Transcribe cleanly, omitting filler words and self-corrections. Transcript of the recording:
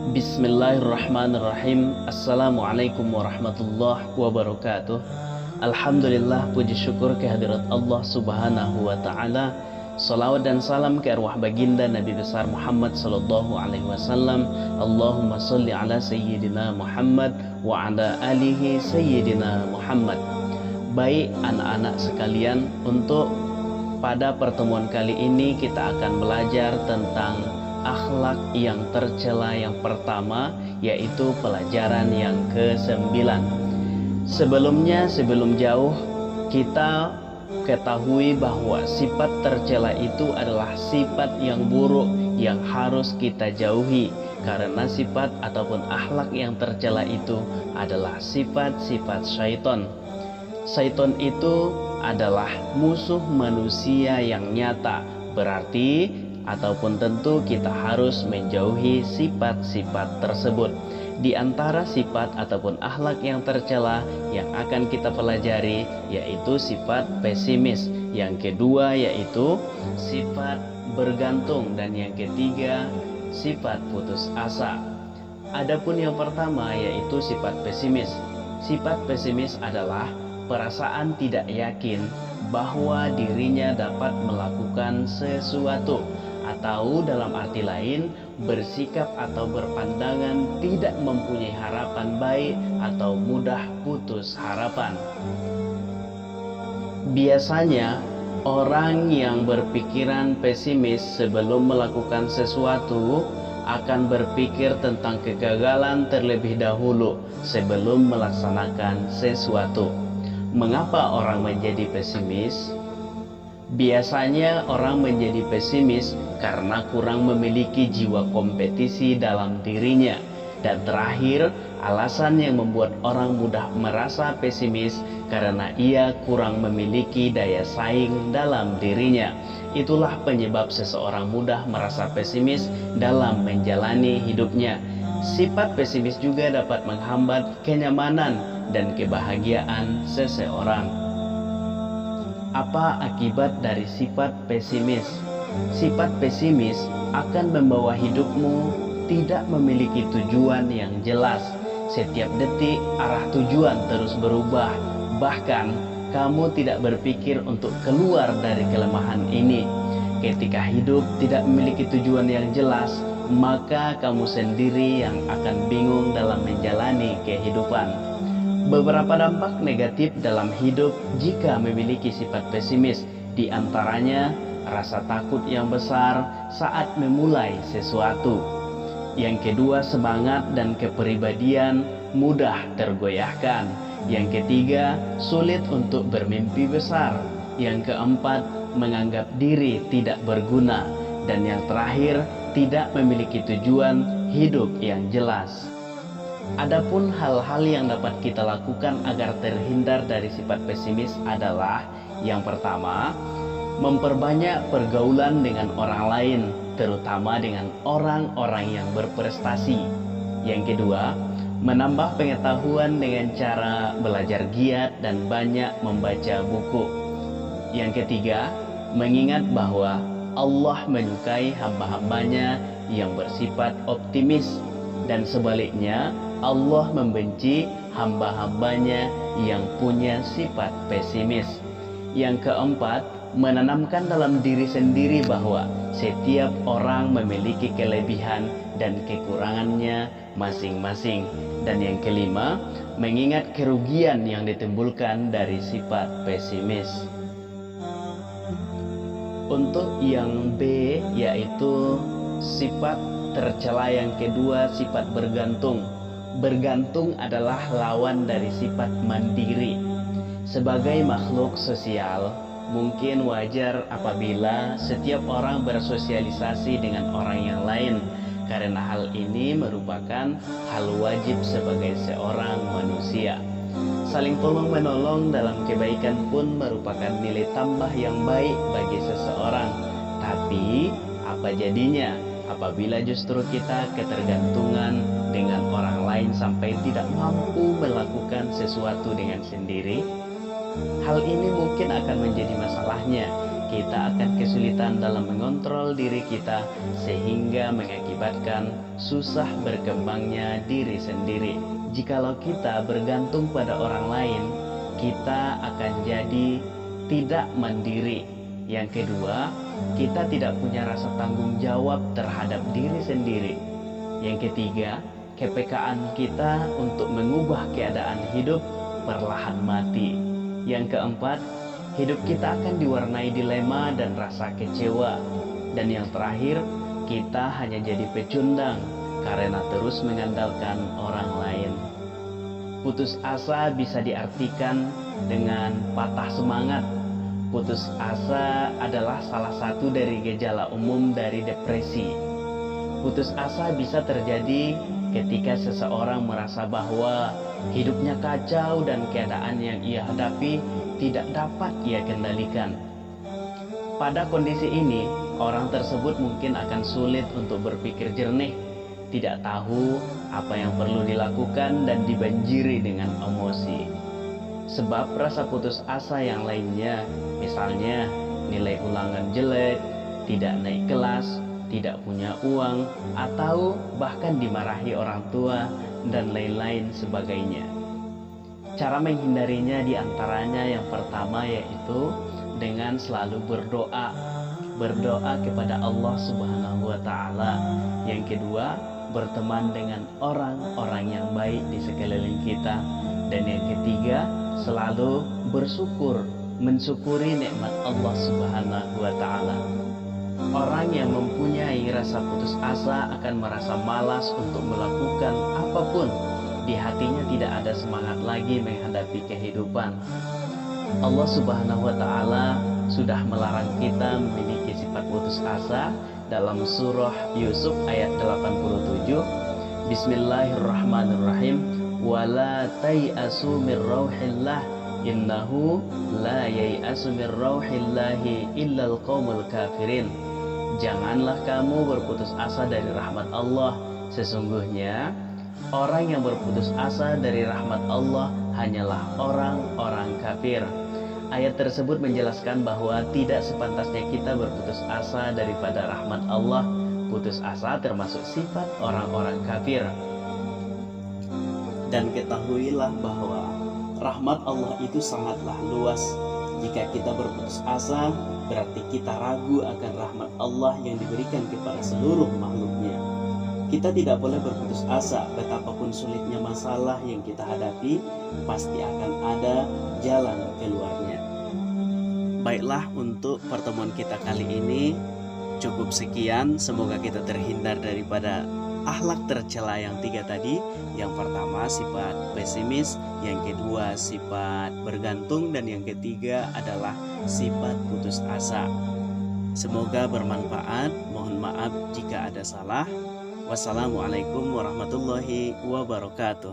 Bismillahirrahmanirrahim. Assalamualaikum warahmatullahi wabarakatuh. Alhamdulillah, puji syukur kehadirat Allah subhanahu wa ta'ala. Salawat dan salam ke arwah baginda Nabi besar Muhammad sallallahu alaihi wasallam. Allahumma salli ala sayyidina Muhammad wa ala alihi sayyidina Muhammad. Baik anak-anak sekalian, untuk pada pertemuan kali ini kita akan belajar tentang akhlak yang tercela yang pertama, yaitu pelajaran yang ke-9. Sebelum jauh, kita ketahui bahwa sifat tercela itu adalah sifat yang buruk yang harus kita jauhi, karena sifat ataupun akhlak yang tercela itu adalah sifat-sifat syaitan. Syaitan itu adalah musuh manusia yang nyata, berarti ataupun tentu kita harus menjauhi sifat-sifat tersebut. Di antara sifat ataupun akhlak yang tercela yang akan kita pelajari yaitu sifat pesimis, yang kedua yaitu sifat bergantung, dan yang ketiga sifat putus asa. Adapun yang pertama yaitu sifat pesimis. Sifat pesimis adalah perasaan tidak yakin bahwa dirinya dapat melakukan sesuatu, atau dalam arti lain bersikap atau berpandangan tidak mempunyai harapan baik atau mudah putus harapan. Biasanya orang yang berpikiran pesimis sebelum melakukan sesuatu akan berpikir tentang kegagalan terlebih dahulu sebelum melaksanakan sesuatu. Mengapa orang menjadi pesimis? Biasanya orang menjadi pesimis karena kurang memiliki jiwa kompetisi dalam dirinya. Dan terakhir, alasan yang membuat orang mudah merasa pesimis karena ia kurang memiliki daya saing dalam dirinya. Itulah penyebab seseorang mudah merasa pesimis dalam menjalani hidupnya. Sifat pesimis juga dapat menghambat kenyamanan dan kebahagiaan seseorang. Apa akibat dari sifat pesimis? Sifat pesimis akan membawa hidupmu tidak memiliki tujuan yang jelas. Setiap detik arah tujuan terus berubah. Bahkan kamu tidak berpikir untuk keluar dari kelemahan ini. Ketika hidup tidak memiliki tujuan yang jelas, maka kamu sendiri yang akan bingung dalam menjalani kehidupan. Beberapa dampak negatif dalam hidup jika memiliki sifat pesimis, di antaranya rasa takut yang besar saat memulai sesuatu. Yang kedua, semangat dan kepribadian mudah tergoyahkan. Yang ketiga, sulit untuk bermimpi besar. Yang keempat, menganggap diri tidak berguna. Dan yang terakhir, tidak memiliki tujuan hidup yang jelas. Adapun hal-hal yang dapat kita lakukan agar terhindar dari sifat pesimis adalah: yang pertama, memperbanyak pergaulan dengan orang lain, terutama dengan orang-orang yang berprestasi. Yang kedua, menambah pengetahuan dengan cara belajar giat dan banyak membaca buku. Yang ketiga, mengingat bahwa Allah menyukai hamba-hambanya yang bersifat optimis, dan sebaliknya Allah membenci hamba-hambanya yang punya sifat pesimis. Yang keempat, menanamkan dalam diri sendiri bahwa setiap orang memiliki kelebihan dan kekurangannya masing-masing. Dan yang kelima, mengingat kerugian yang ditimbulkan dari sifat pesimis. Untuk yang B, yaitu sifat tercela yang kedua, sifat bergantung. Bergantung adalah lawan dari sifat mandiri. Sebagai makhluk sosial, mungkin wajar apabila setiap orang bersosialisasi dengan orang yang lain, karena hal ini merupakan hal wajib sebagai seorang manusia. Saling tolong-menolong dalam kebaikan pun merupakan nilai tambah yang baik bagi seseorang. Tapi apa jadinya apabila justru kita ketergantungan dengan orang lain sampai tidak mampu melakukan sesuatu dengan sendiri? Hal ini mungkin akan menjadi masalahnya kita akan kesulitan dalam mengontrol diri kita sehingga mengakibatkan susah berkembangnya diri sendiri. Jikalau kita bergantung pada orang lain, kita akan jadi tidak mandiri. Yang kedua, kita tidak punya rasa tanggung jawab terhadap diri sendiri. Yang ketiga, kepekaan kita untuk mengubah keadaan hidup perlahan mati. Yang keempat, hidup kita akan diwarnai dilema dan rasa kecewa. Dan yang terakhir, kita hanya jadi pecundang karena terus mengandalkan orang lain. Putus asa bisa diartikan dengan patah semangat. Putus asa adalah salah satu dari gejala umum dari depresi. Putus asa bisa terjadi ketika seseorang merasa bahwa hidupnya kacau dan keadaan yang ia hadapi tidak dapat ia kendalikan. Pada kondisi ini, orang tersebut mungkin akan sulit untuk berpikir jernih, tidak tahu apa yang perlu dilakukan dan dibanjiri dengan emosi. Sebab rasa putus asa yang lainnya, misalnya nilai ulangan jelek, tidak naik kelas, tidak punya uang, atau bahkan dimarahi orang tua, dan lain-lain sebagainya. Cara menghindarinya diantaranya yang pertama yaitu dengan selalu berdoa. Berdoa kepada Allah Subhanahu wa Ta'ala. Yang kedua, berteman dengan orang-orang yang baik di sekeliling kita. Dan yang ketiga, selalu bersyukur, mensyukuri nikmat Allah Subhanahu wa Ta'ala. Orang yang mempunyai rasa putus asa akan merasa malas untuk melakukan apapun. Di hatinya tidak ada semangat lagi menghadapi kehidupan. Allah Subhanahu wa Ta'ala sudah melarang kita memiliki sifat putus asa dalam surah Yusuf ayat 87. Bismillahirrahmanirrahim. Wala tai'asu mir rauhillah innahu la yai'asu mir rauhillahi illal qaumul kafirin. Janganlah kamu berputus asa dari rahmat Allah. Sesungguhnya orang yang berputus asa dari rahmat Allah hanyalah orang-orang kafir. Ayat tersebut menjelaskan bahwa tidak sepantasnya kita berputus asa daripada rahmat Allah. Putus asa termasuk sifat orang-orang kafir. Dan ketahuilah bahwa rahmat Allah itu sangatlah luas. Jika kita berputus asa, berarti kita ragu akan rahmat Allah yang diberikan kepada seluruh makhluknya. Kita tidak boleh berputus asa. Betapapun sulitnya masalah yang kita hadapi, pasti akan ada jalan keluarnya. Baiklah, untuk pertemuan kita kali ini cukup sekian. Semoga kita terhindar daripada akhlak tercela yang 3 tadi. Yang pertama sifat pesimis, yang kedua sifat bergantung, dan yang ketiga adalah sifat putus asa. Semoga bermanfaat. Mohon maaf jika ada salah. Wassalamualaikum warahmatullahi wabarakatuh.